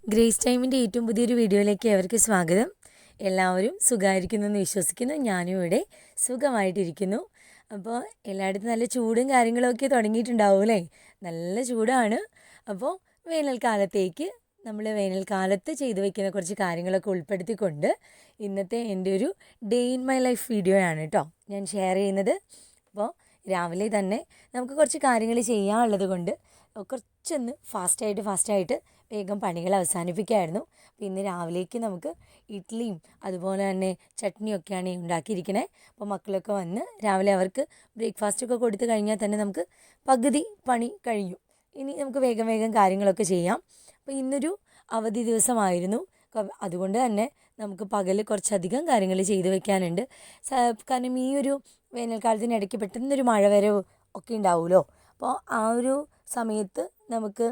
Grace ടൈമിൻ്റെ ഏറ്റവും പുതിയൊരു വീഡിയോയിലേക്ക് അവർക്ക് സ്വാഗതം. എല്ലാവരും സുഖമായിരിക്കുന്നു എന്ന് വിശ്വസിക്കുന്നു. ഞാനും ഇവിടെ സുഖമായിട്ടിരിക്കുന്നു. അപ്പോൾ എല്ലായിടത്തും നല്ല ചൂടും കാര്യങ്ങളൊക്കെ തുടങ്ങിയിട്ടുണ്ടാവും അല്ലേ? നല്ല ചൂടാണ്. അപ്പോൾ വേനൽക്കാലത്തേക്ക് നമ്മൾ വേനൽക്കാലത്ത് ചെയ്തു വയ്ക്കുന്ന കുറച്ച് കാര്യങ്ങളൊക്കെ ഉൾപ്പെടുത്തിക്കൊണ്ട് ഇന്നത്തെ എൻ്റെ ഒരു day in my life video ആണ് കേട്ടോ ഞാൻ ഷെയർ ചെയ്യുന്നത്. അപ്പോൾ രാവിലെ തന്നെ നമുക്ക് കുറച്ച് കാര്യങ്ങൾ ചെയ്യാനുള്ളത് കൊണ്ട് കുറച്ചൊന്ന് ഫാസ്റ്റായിട്ട് വേഗം പണികൾ അവസാനിപ്പിക്കുകയായിരുന്നു. അപ്പോൾ ഇന്ന് രാവിലേക്ക് നമുക്ക് ഇഡ്ഡലിയും അതുപോലെ തന്നെ ചട്നിയൊക്കെയാണ് ഉണ്ടാക്കിയിരിക്കണേ. അപ്പോൾ മക്കളൊക്കെ വന്ന് രാവിലെ അവർക്ക് ബ്രേക്ക്ഫാസ്റ്റൊക്കെ കൊടുത്തു കഴിഞ്ഞാൽ തന്നെ നമുക്ക് പകുതി പണി കഴിഞ്ഞു. ഇനി നമുക്ക് വേഗം കാര്യങ്ങളൊക്കെ ചെയ്യാം. അപ്പോൾ ഇന്നൊരു അവധി ദിവസമായിരുന്നു. അതുകൊണ്ട് തന്നെ നമുക്ക് പകൽ കുറച്ചധികം കാര്യങ്ങൾ ചെയ്തു വെക്കാനുണ്ട്. കാരണം ഈ ഒരു വേനൽക്കാലത്തിനിടയ്ക്ക് പെട്ടെന്നൊരു മഴ വരവ് ഒക്കെ ഉണ്ടാവുമല്ലോ. അപ്പോൾ ആ ഒരു സമയത്ത് നമുക്ക്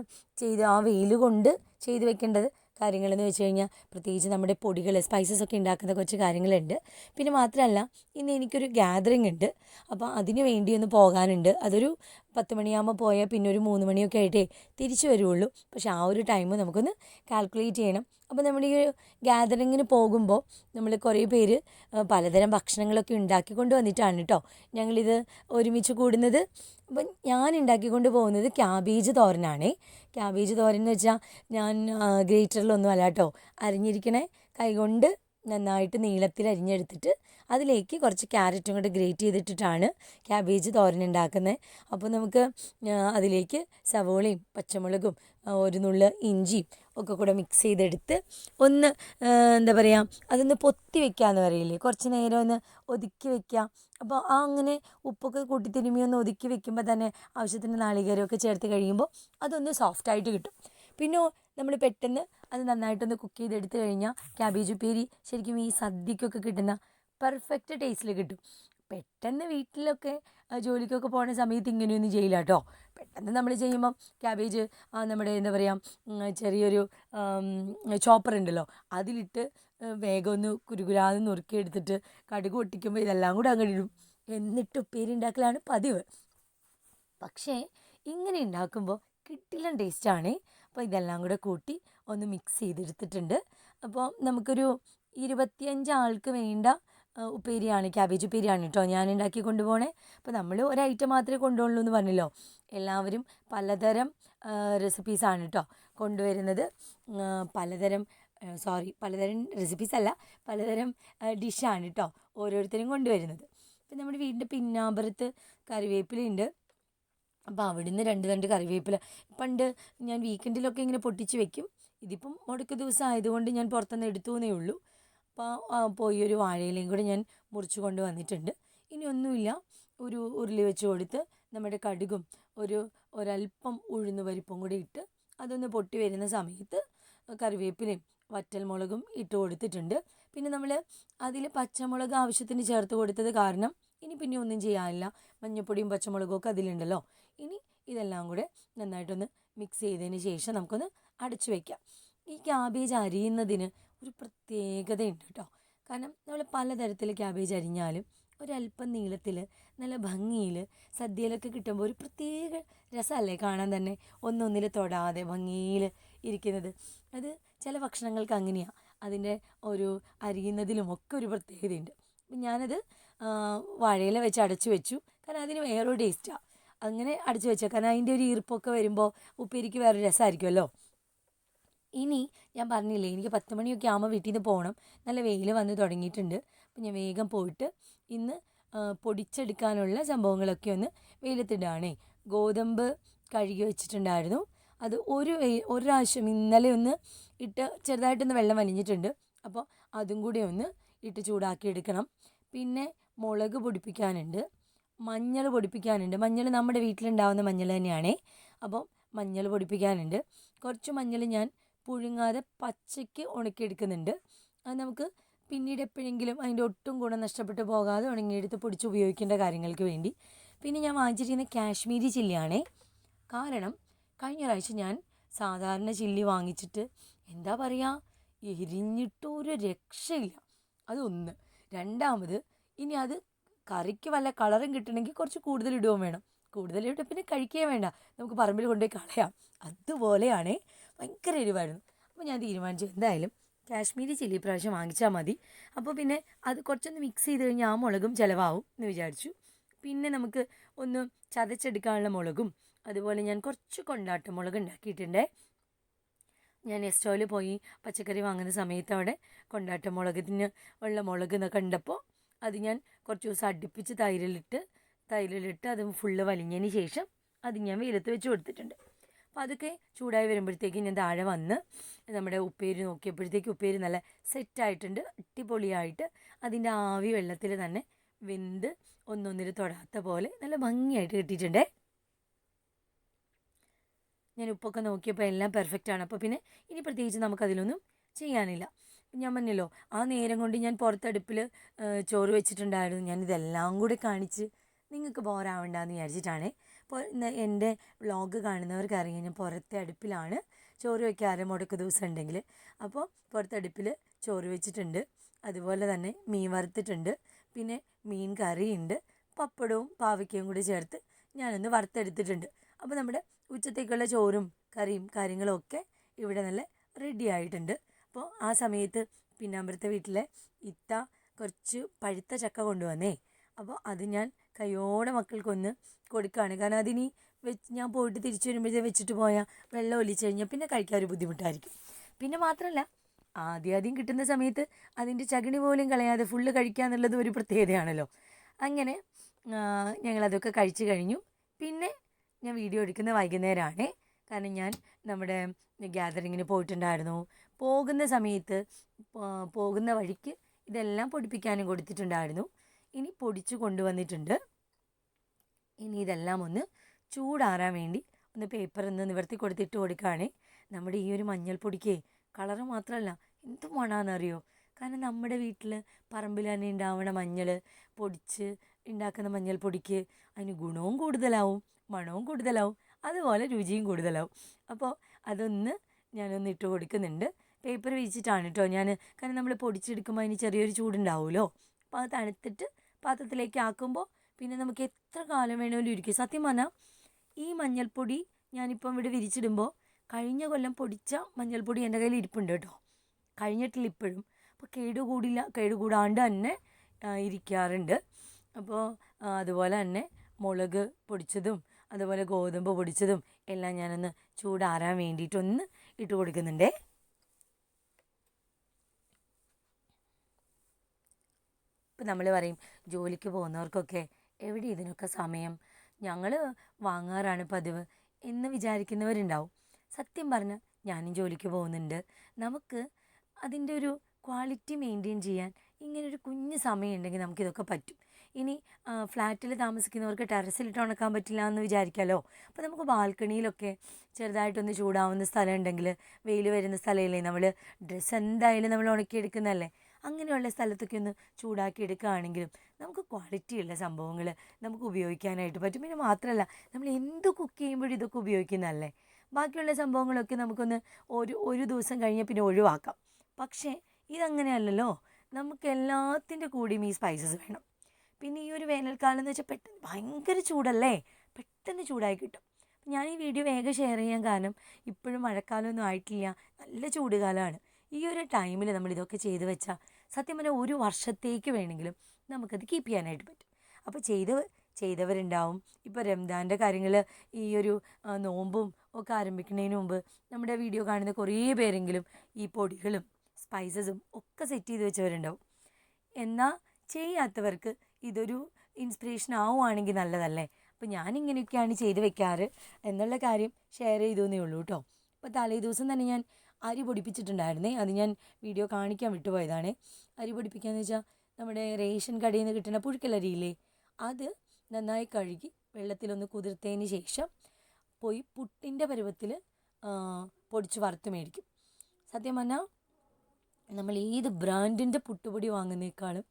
ആ വെയിൽ കൊണ്ട് ചെയ്തു വെക്കേണ്ടത് കാര്യങ്ങളെന്ന് വെച്ച് കഴിഞ്ഞാൽ പ്രത്യേകിച്ച് നമ്മുടെ പൊടികൾ സ്പൈസസ് ഒക്കെ ഉണ്ടാക്കുന്ന കുറച്ച് കാര്യങ്ങളുണ്ട്. പിന്നെ മാത്രമല്ല ഇന്ന് എനിക്കൊരു ഗ്യാതറിംഗ് ഉണ്ട്. അപ്പോൾ അതിന് വേണ്ടി ഒന്ന് പോകാനുണ്ട്. അതൊരു 10 മണിയാകുമ്പോൾ പോയാൽ പിന്നെ ഒരു 3 മണിയൊക്കെ ആയിട്ടേ തിരിച്ചു വരുള്ളൂ. പക്ഷേ ആ ഒരു ടൈം നമുക്കൊന്ന് കാൽക്കുലേറ്റ് ചെയ്യണം. അപ്പോൾ നമ്മൾ ഈ ഗ്യാതറിങ്ങിന് പോകുമ്പോൾ നമ്മൾ കുറേ പേര് പലതരം ഭക്ഷണങ്ങളൊക്കെ ഉണ്ടാക്കിക്കൊണ്ട് വന്നിട്ടാണ് കേട്ടോ ഞങ്ങളിത് ഒരുമിച്ച് കൂടുന്നത്. അപ്പം ഞാൻ ഉണ്ടാക്കിക്കൊണ്ട് പോകുന്നത് ക്യാബേജ് തോരനാണേ. ക്യാബേജ് തോരൻ എന്ന് വെച്ചാൽ ഞാൻ ഗ്രേറ്ററിലൊന്നും അല്ല കേട്ടോ അരിഞ്ഞിരിക്കണേ. കൈകൊണ്ട് നന്നായിട്ട് നീളത്തിൽ അരിഞ്ഞെടുത്തിട്ട് അതിലേക്ക് കുറച്ച് ക്യാരറ്റും കൂടെ ഗ്രേറ്റ് ചെയ്തിട്ടിട്ടാണ് ക്യാബേജ് തോരൻ ഉണ്ടാക്കുന്നത്. അപ്പോൾ നമുക്ക് അതിലേക്ക് സവോളയും പച്ചമുളകും ഒരു നുള്ള് ഇഞ്ചിയും ഒക്കെ കൂടെ മിക്സ് ചെയ്തെടുത്ത് ഒന്ന് എന്താ പറയുക അതൊന്ന് പൊത്തി വെക്കാമെന്ന് പറയില്ലേ, കുറച്ച് നേരം ഒന്ന് ഒതുക്കി വെക്കുക. അപ്പോൾ അങ്ങനെ ഉപ്പൊക്കെ കൂട്ടി തിരുമ്മി ഒന്ന് ഒതുക്കി വെക്കുമ്പോൾ തന്നെ ആവശ്യത്തിന് നാളികേരമൊക്കെ ചേർത്ത് കഴിയുമ്പോൾ അതൊന്ന് സോഫ്റ്റായിട്ട് കിട്ടും. പിന്നെ നമ്മൾ പെട്ടെന്ന് അത് നന്നായിട്ടൊന്ന് കുക്ക് ചെയ്തെടുത്ത് കഴിഞ്ഞാൽ ക്യാബേജ് ഉപ്പേരി ശരിക്കും ഈ സദ്യക്കൊക്കെ കിട്ടുന്ന പെർഫെക്റ്റ് ടേസ്റ്റിൽ കിട്ടും. പെട്ടെന്ന് വീട്ടിലൊക്കെ ജോലിക്കൊക്കെ പോകുന്ന സമയത്ത് ഇങ്ങനെയൊന്നും ചെയ്യില്ല കേട്ടോ. പെട്ടെന്ന് നമ്മൾ ചെയ്യുമ്പം ക്യാബേജ് നമ്മുടെ എന്താ പറയുക ചെറിയൊരു ചോപ്പർ ഉണ്ടല്ലോ അതിലിട്ട് വേഗം ഒന്ന് കുരുകുരാന്ന് നുറുക്കിയെടുത്തിട്ട് കടുക് പൊട്ടിക്കുമ്പോൾ ഇതെല്ലാം കൂടെ അങ്ങോട്ട് ഇടും. എന്നിട്ട് ഉപ്പേരി ഉണ്ടാക്കലാണ് പതിവ്. പക്ഷേ ഇങ്ങനെ ഉണ്ടാക്കുമ്പോൾ കിട്ടില്ല ടേസ്റ്റാണേ. അപ്പോൾ ഇതെല്ലാം കൂടെ കൂട്ടി ഒന്ന് മിക്സ് ചെയ്തെടുത്തിട്ടുണ്ട്. അപ്പോൾ നമുക്കൊരു 25 ആൾക്ക് വേണ്ട ഉപ്പേരിയാണ്, ക്യാബേജ് ഉപ്പേരിയാണ് കേട്ടോ ഞാൻ ഉണ്ടാക്കി കൊണ്ടുപോകണേ. അപ്പോൾ നമ്മൾ ഒരു ഐറ്റം മാത്രമേ കൊണ്ടുപോകുള്ളൂ എന്ന് പറഞ്ഞല്ലോ. എല്ലാവരും പലതരം റെസിപ്പീസാണ് കേട്ടോ കൊണ്ടുവരുന്നത്. പലതരം റെസിപ്പീസല്ല, പലതരം ഡിഷാണ് കേട്ടോ ഓരോരുത്തരും കൊണ്ടുവരുന്നത്. ഇപ്പം നമ്മുടെ വീടിൻ്റെ പിന്നാമ്പുറത്ത് കറിവേപ്പിലയുണ്ട്. അപ്പോൾ അവിടുന്ന് രണ്ട് കറിവേപ്പില പണ്ട് ഞാൻ വീക്കെൻഡിലൊക്കെ ഇങ്ങനെ പൊട്ടിച്ച് വെക്കും. ഇതിപ്പം മുടക്ക് ദിവസം ആയതുകൊണ്ട് ഞാൻ പുറത്തുനിന്ന് എടുത്തു എന്നേ ഉള്ളൂ. അപ്പോൾ പോയി ഒരു വാഴയിലയും കൂടെ ഞാൻ മുറിച്ച് കൊണ്ട് വന്നിട്ടുണ്ട്. ഇനി ഒന്നുമില്ല, ഒരു ഉരുളി വെച്ച് കൊടുത്ത് നമ്മുടെ കടുകും ഒരല്പം ഉഴുന്ന് പരിപ്പും കൂടി ഇട്ട് അതൊന്ന് പൊട്ടി വരുന്ന സമയത്ത് കറിവേപ്പിലയും വറ്റൽമുളകും ഇട്ട് കൊടുത്തിട്ടുണ്ട്. പിന്നെ നമ്മൾ അതിൽ പച്ചമുളക് ആവശ്യത്തിന് ചേർത്ത് കൊടുത്തത് കാരണം ഇനി പിന്നെ ഒന്നും ചെയ്യാനില്ല. മഞ്ഞൾപ്പൊടിയും പച്ചമുളകും ഒക്കെ അതിലുണ്ടല്ലോ. ഇനി ഇതെല്ലാം കൂടെ നന്നായിട്ടൊന്ന് മിക്സ് ചെയ്തതിന് ശേഷം നമുക്കൊന്ന് അടച്ചു വയ്ക്കാം. ഈ ക്യാബേജ് അരിയുന്നതിന് ഒരു പ്രത്യേകതയുണ്ട് കേട്ടോ. കാരണം നമ്മൾ പലതരത്തിൽ ക്യാബേജ് അരിഞ്ഞാലും ഒരല്പം നീളത്തിൽ നല്ല ഭംഗിയിൽ സദ്യയിലൊക്കെ കിട്ടുമ്പോൾ ഒരു പ്രത്യേക രസമല്ലേ കാണാൻ തന്നെ, ഒന്നൊന്നിൽ തൊടാതെ ഭംഗിയിൽ ഇരിക്കുന്നത്. അത് ചില ഭക്ഷണങ്ങൾക്ക് അങ്ങനെയാണ്, അതിൻ്റെ ഒരു അരിയുന്നതിലും ഒക്കെ ഒരു പ്രത്യേകതയുണ്ട്. അപ്പം ഞാനത് വാഴയില വെച്ച് അടച്ചു വെച്ചു. കാരണം അതിന് വേറൊരു ടേസ്റ്റാണ് അങ്ങനെ അടച്ചു വെച്ചാൽ. കാരണം അതിൻ്റെ ഒരു ഈർപ്പൊക്കെ വരുമ്പോൾ ഉപ്പേരിക്ക് വേറൊരു രസമായിരിക്കുമല്ലോ. ഇനി ഞാൻ പറഞ്ഞില്ലേ എനിക്ക് 10 മണിയൊക്കെ ആകുമ്പോൾ വീട്ടിൽ നിന്ന് പോകണം. നല്ല വെയിൽ വന്ന് തുടങ്ങിയിട്ടുണ്ട്. അപ്പം ഞാൻ വേഗം പോയിട്ട് ഇന്ന് പൊടിച്ചെടുക്കാനുള്ള സംഭവങ്ങളൊക്കെ ഒന്ന് വെയിലത്തിടുകയാണേ. ഗോതമ്പ് കഴുകി വെച്ചിട്ടുണ്ടായിരുന്നു. അത് ഒരു പ്രാവശ്യം ഇന്നലെ ഒന്ന് ഇട്ട് ചെറുതായിട്ടൊന്ന് വെള്ളം വലിഞ്ഞിട്ടുണ്ട്. അപ്പോൾ അതും കൂടി ഒന്ന് ഇട്ട് ചൂടാക്കി എടുക്കണം. പിന്നെ മുളക് പൊടിപ്പിക്കാനുണ്ട്, മഞ്ഞൾ പൊടിപ്പിക്കാനുണ്ട്. മഞ്ഞൾ നമ്മുടെ വീട്ടിലുണ്ടാവുന്ന മഞ്ഞൾ തന്നെയാണേ. അപ്പോൾ മഞ്ഞൾ പൊടിപ്പിക്കാനുണ്ട്. കുറച്ച് മഞ്ഞൾ ഞാൻ പുഴുങ്ങാതെ പച്ചയ്ക്ക് ഉണക്കിയെടുക്കുന്നുണ്ട്. അത് നമുക്ക് പിന്നീട് എപ്പോഴെങ്കിലും അതിൻ്റെ ഒട്ടും ഗുണം നഷ്ടപ്പെട്ടു പോകാതെ ഉണങ്ങിയെടുത്ത് പൊടിച്ച് ഉപയോഗിക്കേണ്ട കാര്യങ്ങൾക്ക് വേണ്ടി. പിന്നെ ഞാൻ വാങ്ങിച്ചിരിക്കുന്ന കാശ്മീരി ചില്ലിയാണേ. കാരണം കഴിഞ്ഞ പ്രാവശ്യം ഞാൻ സാധാരണ ചില്ലി വാങ്ങിച്ചിട്ട് എന്താ പറയുക എരിഞ്ഞിട്ടൊരു രക്ഷയില്ല. അതൊന്ന്. രണ്ടാമത് ഇനി അത് കറിക്ക് വല്ല കളറും കിട്ടണമെങ്കിൽ കുറച്ച് കൂടുതൽ ഇടുകയും വേണം. കൂടുതലിട്ട് പിന്നെ കഴിക്കുകയും വേണ്ട, നമുക്ക് പറമ്പിൽ കൊണ്ടുപോയി കളയാം. അതുപോലെയാണേ ഭയങ്കര എരിവായിരുന്നു. അപ്പോൾ ഞാൻ തീരുമാനിച്ചു എന്തായാലും കാശ്മീരി ചില്ലി പ്രാവശ്യം വാങ്ങിച്ചാൽ മതി. അപ്പോൾ പിന്നെ അത് കുറച്ചൊന്ന് മിക്സ് ചെയ്ത് കഴിഞ്ഞാൽ ആ മുളകും ചിലവാകും എന്ന് വിചാരിച്ചു. പിന്നെ നമുക്ക് ഒന്ന് ചതച്ചെടുക്കാനുള്ള മുളകും അതുപോലെ ഞാൻ കുറച്ച് കൊണ്ടാട്ട മുളക് ഉണ്ടാക്കിയിട്ടുണ്ടേ. ഞാൻ നെസ്റ്റോയിൽ പോയി പച്ചക്കറി വാങ്ങുന്ന സമയത്ത് അവിടെ കൊണ്ടാട്ട മുളകിന് ഉള്ള മുളക് കണ്ടപ്പോൾ അത് ഞാൻ കുറച്ച് ദിവസം അടുപ്പിച്ച് തൈരിലിട്ട് അത് ഫുള്ള് വലിഞ്ഞതിന് ശേഷം അത് ഞാൻ വെയിലത്ത് വെച്ച് കൊടുത്തിട്ടുണ്ട്. അപ്പോൾ അതൊക്കെ ചൂടായി വരുമ്പോഴത്തേക്കും ഞാൻ താഴെ വന്ന് നമ്മുടെ ഉപ്പേരി നോക്കിയപ്പോഴത്തേക്കും ഉപ്പേരി നല്ല സെറ്റായിട്ടുണ്ട്, അടിപൊളിയായിട്ട് അതിൻ്റെ ആവി വെള്ളത്തിൽ തന്നെ വെന്ത് ഒന്നൊന്നിൽ തൊടാത്ത പോലെ നല്ല ഭംഗിയായിട്ട് കിട്ടിയിട്ടുണ്ടേ. ഞാൻ ഉപ്പൊക്കെ നോക്കിയപ്പോൾ എല്ലാം പെർഫെക്റ്റാണ്. അപ്പോൾ പിന്നെ ഇനി പ്രത്യേകിച്ച് നമുക്കതിലൊന്നും ചെയ്യാനില്ല. ഞാൻ പറഞ്ഞല്ലോ ആ നേരം കൊണ്ട് ഞാൻ പുറത്തടുപ്പിൽ ചോറ് വെച്ചിട്ടുണ്ടായിരുന്നു. ഞാനിതെല്ലാം കൂടി കാണിച്ച് നിങ്ങൾക്ക് ബോറാവണ്ടെന്ന് വിചാരിച്ചിട്ടാണ്. അപ്പോൾ എൻ്റെ വ്ളോഗ് കാണുന്നവർക്ക് അറിയാം ഞാൻ പുറത്തെ അടുപ്പിലാണ് ചോറ് വയ്ക്കാറ് മുടക്ക് ദിവസം ഉണ്ടെങ്കിൽ. അപ്പോൾ പുറത്തടുപ്പിൽ ചോറ് വെച്ചിട്ടുണ്ട്, അതുപോലെ തന്നെ മീൻ വറുത്തിട്ടുണ്ട്, പിന്നെ മീൻ കറിയുണ്ട്, പപ്പടവും പാവയ്ക്കയും കൂടി ചേർത്ത് ഞാനൊന്ന് വറുത്തെടുത്തിട്ടുണ്ട്. അപ്പോൾ നമ്മുടെ ഉച്ചത്തേക്കുള്ള ചോറും കറിയും കാര്യങ്ങളും ഒക്കെ ഇവിടെ നല്ല റെഡി ആയിട്ടുണ്ട്. അപ്പോൾ ആ സമയത്ത് പിന്നാമ്പുറത്തെ വീട്ടിലെ ഇത്ത കുറച്ച് പഴുത്ത ചക്ക കൊണ്ടുവന്നേ. അപ്പോൾ അത് ഞാൻ കയ്യോടെ മക്കൾക്കൊന്ന് കൊടുക്കുകയാണ്. കാരണം അതിനി ഞാൻ പോയിട്ട് തിരിച്ചു വരുമ്പോഴത്തേ വെച്ചിട്ട് പോയാൽ വെള്ളം ഒലിച്ച് കഴിഞ്ഞാൽ പിന്നെ കഴിക്കാൻ ഒരു ബുദ്ധിമുട്ടായിരിക്കും. പിന്നെ മാത്രമല്ല ആദ്യം കിട്ടുന്ന സമയത്ത് അതിൻ്റെ ചകിണി പോലും കളയാതെ ഫുള്ള് കഴിക്കുക എന്നുള്ളത് ഒരു പ്രത്യേകതയാണല്ലോ. അങ്ങനെ ഞങ്ങളതൊക്കെ കഴിച്ചു കഴിഞ്ഞു. പിന്നെ ഞാൻ വീഡിയോ എടുക്കുന്ന വൈകുന്നേരമാണ്. കാരണം ഞാൻ നമ്മുടെ ഗ്യാതറിങ്ങിന് പോയിട്ടുണ്ടായിരുന്നു. പോകുന്ന സമയത്ത് പോകുന്ന വഴിക്ക് ഇതെല്ലാം പൊടിപ്പിക്കാനും കൊടുത്തിട്ടുണ്ടായിരുന്നു. ഇനി പൊടിച്ചു കൊണ്ടുവന്നിട്ടുണ്ട്. ഇനി ഇതെല്ലാം ഒന്ന് ചൂടാറാൻ വേണ്ടി ഒന്ന് പേപ്പറിൽ നിവർത്തി കൊടുത്തിട്ട് കൊടുക്കുകയാണ്. നമ്മുടെ ഈ ഒരു മഞ്ഞൾപ്പൊടിക്ക് കളറ് മാത്രമല്ല എന്ത് മണമാണെന്നറിയോ. കാരണം നമ്മുടെ വീട്ടിൽ പറമ്പിൽ തന്നെ ഉണ്ടാവുന്ന മഞ്ഞൾ പൊടിച്ച് ഉണ്ടാക്കുന്ന മഞ്ഞൾപ്പൊടിക്ക് അതിന് ഗുണവും കൂടുതലാവും, മണവും കൂടുതലാവും, അതുപോലെ രുചിയും കൂടുതലാവും. അപ്പോൾ അതൊന്ന് ഞാനൊന്ന് ഇട്ട് കൊടുക്കുന്നുണ്ട്. പേപ്പർ വിരിച്ചിട്ടാണ് കേട്ടോ ഞാൻ. കാരണം നമ്മൾ പൊടിച്ചെടുക്കുമ്പോൾ അതിന് ചെറിയൊരു ചൂടുണ്ടാവുമല്ലോ. അപ്പോൾ അത് തണുത്തിട്ട് പാത്രത്തിലേക്ക് ആക്കുമ്പോൾ പിന്നെ നമുക്ക് എത്ര കാലം വേണമെങ്കിലും ഇരിക്കും. സത്യം പറഞ്ഞാൽ ഈ മഞ്ഞൾപ്പൊടി ഞാനിപ്പം ഇവിടെ വിരിച്ചിടുമ്പോൾ കഴിഞ്ഞ കൊല്ലം പൊടിച്ച മഞ്ഞൾപ്പൊടി എൻ്റെ കയ്യിൽ ഇരിപ്പുണ്ട് കേട്ടോ, കഴിഞ്ഞിട്ടില്ല ഇപ്പോഴും. അപ്പോൾ കേടുകൂടാണ്ട് തന്നെ ഇരിക്കാറുണ്ട്. അപ്പോൾ അതുപോലെ തന്നെ മുളക് പൊടിച്ചതും അതുപോലെ ഗോതമ്പ് പൊടിച്ചതും എല്ലാം ഞാനൊന്ന് ചൂടാറാൻ വേണ്ടിയിട്ടൊന്ന് ഇട്ട് കൊടുക്കുന്നുണ്ടേ. ഇപ്പം നമ്മൾ പറയും ജോലിക്ക് പോകുന്നവർക്കൊക്കെ എവിടെ ഇതിനൊക്കെ സമയം, ഞങ്ങൾ വാങ്ങാറാണ് പതിവ് എന്ന് വിചാരിക്കുന്നവരുണ്ടാവും. സത്യം പറഞ്ഞാൽ ഞാനും ജോലിക്ക് പോകുന്നുണ്ട്. നമുക്ക് അതിൻ്റെ ഒരു ക്വാളിറ്റി മെയിൻറ്റെയിൻ ചെയ്യാൻ ഇങ്ങനൊരു കുഞ്ഞ് സമയം ഉണ്ടെങ്കിൽ നമുക്കിതൊക്കെ പറ്റും. ഇനി ഫ്ലാറ്റിൽ താമസിക്കുന്നവർക്ക് ടെറസിലിട്ട് ഉണക്കാൻ പറ്റില്ല എന്ന് വിചാരിക്കാമല്ലോ. അപ്പോൾ നമുക്ക് ബാൽക്കണിയിലൊക്കെ ചെറുതായിട്ടൊന്ന് ചൂടാവുന്ന സ്ഥലം ഉണ്ടെങ്കിൽ, വെയിൽ വരുന്ന സ്ഥലമില്ലേ, നമ്മൾ ഡ്രസ്സ് എന്തായാലും നമ്മൾ ഉണക്കിയെടുക്കുന്നതല്ലേ, അങ്ങനെയുള്ള സ്ഥലത്തൊക്കെ ഒന്ന് ചൂടാക്കി എടുക്കുകയാണെങ്കിലും നമുക്ക് ക്വാളിറ്റിയുള്ള സംഭവങ്ങൾ നമുക്ക് ഉപയോഗിക്കാനായിട്ട് പറ്റും. പിന്നെ മാത്രമല്ല നമ്മൾ എന്ത് കുക്ക് ചെയ്യുമ്പോഴും ഇതൊക്കെ ഉപയോഗിക്കുന്നതല്ലേ. ബാക്കിയുള്ള സംഭവങ്ങളൊക്കെ നമുക്കൊന്ന് ഒരു ദിവസം കഴിഞ്ഞാൽ പിന്നെ ഒഴിവാക്കാം. പക്ഷേ ഇതങ്ങനെയല്ലല്ലോ, നമുക്ക് എല്ലാത്തിൻ്റെ കൂടിയും ഈ സ്പൈസസ് വേണം. പിന്നെ ഈ ഒരു വേനൽക്കാലം എന്ന് വെച്ചാൽ പെട്ടെന്ന് ഭയങ്കര ചൂടല്ലേ, പെട്ടെന്ന് ചൂടായി കിട്ടും. ഞാൻ ഈ വീഡിയോ വേഗം ഷെയർ ചെയ്യാൻ കാരണം ഇപ്പോഴും മഴക്കാലമൊന്നും ആയിട്ടില്ല, നല്ല ചൂടുകാലമാണ്. ഈ ഒരു ടൈമിൽ നമ്മൾ ഇതൊക്കെ ചെയ്ത് വെച്ചാൽ സത്യം പറഞ്ഞാൽ ഒരു വർഷത്തേക്ക് വേണമെങ്കിലും നമുക്കത് കീപ്പ് ചെയ്യാനായിട്ട് പറ്റും. അപ്പോൾ ചെയ്തവരുണ്ടാവും. ഇപ്പോൾ റംദാൻ്റെ കാര്യങ്ങൾ ഈ ഒരു നോമ്പും ഒക്കെ ആരംഭിക്കുന്നതിന് മുമ്പ് നമ്മുടെ വീഡിയോ കാണുന്ന കുറേ പേരെങ്കിലും ഈ പൊടികളും സ്പൈസസും ഒക്കെ സെറ്റ് ചെയ്ത് വെച്ചവരുണ്ടാവും. എന്നാൽ ചെയ്യാത്തവർക്ക് ഇതൊരു ഇൻസ്പിറേഷൻ ആവുകയാണെങ്കിൽ നല്ലതല്ലേ. അപ്പോൾ ഞാനിങ്ങനെയൊക്കെയാണ് ചെയ്ത് വെക്കാറ് എന്നുള്ള കാര്യം ഷെയർ ചെയ്തു എന്നേ ഉള്ളൂ കേട്ടോ. അപ്പോൾ തലേ ദിവസം തന്നെ ഞാൻ അരി പൊടിപ്പിച്ചിട്ടുണ്ടായിരുന്നേ, അത് ഞാൻ വീഡിയോ കാണിക്കാൻ വിട്ടുപോയതാണ്. അരി പൊടിപ്പിക്കാന്ന് വെച്ചാൽ നമ്മുടെ റേഷൻ കടയിൽ നിന്ന് കിട്ടുന്ന പുഴുക്കലരിയില്ലേ, അത് നന്നായി കഴുകി വെള്ളത്തിലൊന്ന് കുതിർത്തതിന് ശേഷം പോയി പുട്ടിൻ്റെ പരുവത്തിൽ പൊടിച്ച് വറുത്ത് മേടിക്കും. സത്യം പറഞ്ഞാൽ നമ്മൾ ഏത് ബ്രാൻഡിൻ്റെ പുട്ടുപൊടി വാങ്ങുന്നേക്കാളും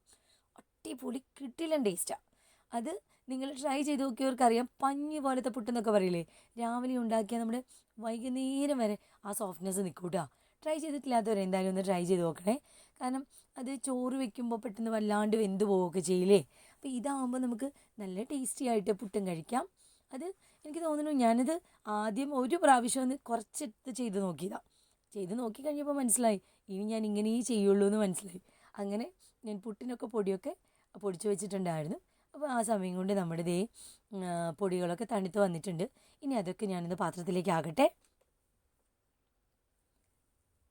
അടിപൊളി കിട്ടില്ല ടേസ്റ്റാണ്. അത് നിങ്ങൾ ട്രൈ ചെയ്ത് നോക്കിയവർക്കറിയാം. പഞ്ഞി പോലത്തെ പുട്ടെന്നൊക്കെ പറയില്ലേ, രാവിലെ ഉണ്ടാക്കിയാൽ നമ്മുടെ വൈകുന്നേരം വരെ ആ സോഫ്റ്റ്നെസ് നിൽക്കും കേട്ടോ. ട്രൈ ചെയ്തിട്ടില്ലാത്തവരെ എന്തായാലും ഒന്ന് ട്രൈ ചെയ്ത് നോക്കണേ. കാരണം അത് ചോറ് വെക്കുമ്പോൾ പെട്ടെന്ന് വല്ലാണ്ട് വെന്ത് പോവുകയൊക്കെ ചെയ്യില്ലേ. അപ്പോൾ ഇതാകുമ്പോൾ നമുക്ക് നല്ല ടേസ്റ്റി ആയിട്ട് പുട്ടും കഴിക്കാം. അത് എനിക്ക് തോന്നുന്നു ഞാനിത് ആദ്യം ഒരു പ്രാവശ്യം ഒന്ന് കുറച്ചെടുത്ത് ചെയ്ത് നോക്കിയതാണ്. ചെയ്ത് നോക്കി കഴിഞ്ഞപ്പോൾ മനസ്സിലായി ഇനി ഞാൻ ഇങ്ങനെയേ ചെയ്യുള്ളൂ എന്ന് മനസ്സിലായി. അങ്ങനെ ഞാൻ പുട്ടിനൊക്കെ പൊടിയൊക്കെ പൊടിച്ച് വെച്ചിട്ടുണ്ടായിരുന്നു. അപ്പോൾ ആ സമയം കൊണ്ട് നമ്മുടെ പൊടികളൊക്കെ തണുത്ത് വന്നിട്ടുണ്ട്. ഇനി അതൊക്കെ ഞാനിന്ന് പാത്രത്തിലേക്ക് ആകട്ടെ.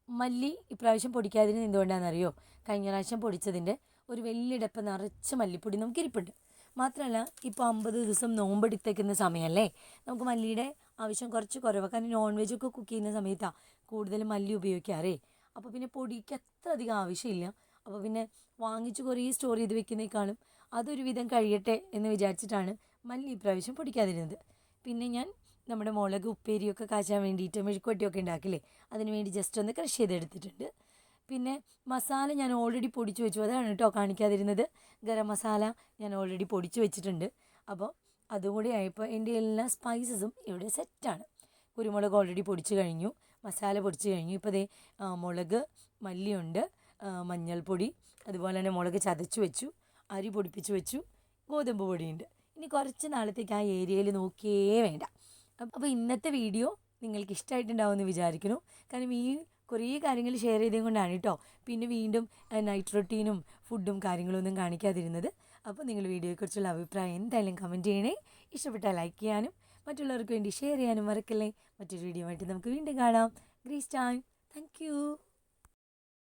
മല്ലി ഇപ്രാവശ്യം പൊടിക്കാതിരുന്നത് എന്തുകൊണ്ടാണെന്നറിയോ? കഴിഞ്ഞ പ്രാവശ്യം പൊടിച്ചതിൻ്റെ ഒരു വലിയ ഡപ്പ നിറച്ച് മല്ലിപ്പൊടി നമുക്ക് ഇരിപ്പുണ്ട്. മാത്രമല്ല ഇപ്പോൾ 50 ദിവസം നോമ്പെടുത്തേക്കുന്ന സമയമല്ലേ, നമുക്ക് മല്ലിയുടെ ആവശ്യം കുറച്ച് കുറവാണ്. കാരണം നോൺ വെജൊക്കെ കുക്ക് ചെയ്യുന്ന സമയത്താണ് കൂടുതലും മല്ലി ഉപയോഗിക്കാറേ. അപ്പോൾ പിന്നെ പൊടിക്ക് അത്ര അധികം ആവശ്യമില്ല. അപ്പോൾ പിന്നെ വാങ്ങിച്ച് കുറേ സ്റ്റോർ ചെയ്ത് വെക്കുന്നേക്കാളും അതൊരു വിധം കഴിയട്ടെ എന്ന് വിചാരിച്ചിട്ടാണ് മല്ലി ഇപ്രാവശ്യം പൊടിക്കാതിരുന്നത്. പിന്നെ ഞാൻ നമ്മുടെ മുളക് ഉപ്പേരിയൊക്കെ കാച്ചാൻ വേണ്ടിയിട്ട് മെഴുക്കുവരട്ടിയൊക്കെ ഉണ്ടാക്കില്ലേ, അതിന് വേണ്ടി ജസ്റ്റ് ഒന്ന് ക്രഷ് ചെയ്തെടുത്തിട്ടുണ്ട്. പിന്നെ മസാല ഞാൻ ഓൾറെഡി പൊടിച്ച് വെച്ചു, അതാണ് കേട്ടോ കാണിക്കാതിരുന്നത്. ഗരം മസാല ഞാൻ ഓൾറെഡി പൊടിച്ച് വെച്ചിട്ടുണ്ട്. അപ്പോൾ അതുകൂടി ആയപ്പോൾ എൻ്റെ എല്ലാ സ്പൈസസും ഇവിടെ സെറ്റാണ്. കുരുമുളക് ഓൾറെഡി പൊടിച്ച് കഴിഞ്ഞു, മസാല പൊടിച്ച് കഴിഞ്ഞു. ഇപ്പോൾ ദേ മുളക്, മല്ലിയുണ്ട്, മഞ്ഞൾപ്പൊടി, അതുപോലെ തന്നെ മുളക് ചതച്ച് വെച്ചു, അരി പൊടിപ്പിച്ച് വെച്ചു, ഗോതമ്പ് പൊടിയുണ്ട്. ഇനി കുറച്ച് നാളത്തേക്ക് ആ ഏരിയയിൽ നോക്കിയേ വേണ്ട. അപ്പോൾ ഇന്നത്തെ വീഡിയോ നിങ്ങൾക്ക് ഇഷ്ടമായിട്ടുണ്ടാവുമെന്ന് വിചാരിക്കുന്നു. കാരണം ഈ കുറേ കാര്യങ്ങൾ ഷെയർ ചെയ്തത് കൊണ്ടാണ് കേട്ടോ പിന്നെ വീണ്ടും നൈറ്റ് റൊട്ടീനും ഫുഡും കാര്യങ്ങളൊന്നും കാണിക്കാതിരുന്നത്. അപ്പോൾ നിങ്ങൾ വീഡിയോയെക്കുറിച്ചുള്ള അഭിപ്രായം എന്തായാലും കമൻറ്റ് ചെയ്യണേ. ഇഷ്ടപ്പെട്ടാൽ ലൈക്ക് ചെയ്യാനും മറ്റുള്ളവർക്ക് വേണ്ടി ഷെയർ ചെയ്യാനും മറക്കല്ലേ. മറ്റൊരു വീഡിയോ ആയിട്ട് നമുക്ക് വീണ്ടും കാണാം. Grace time. Thank you.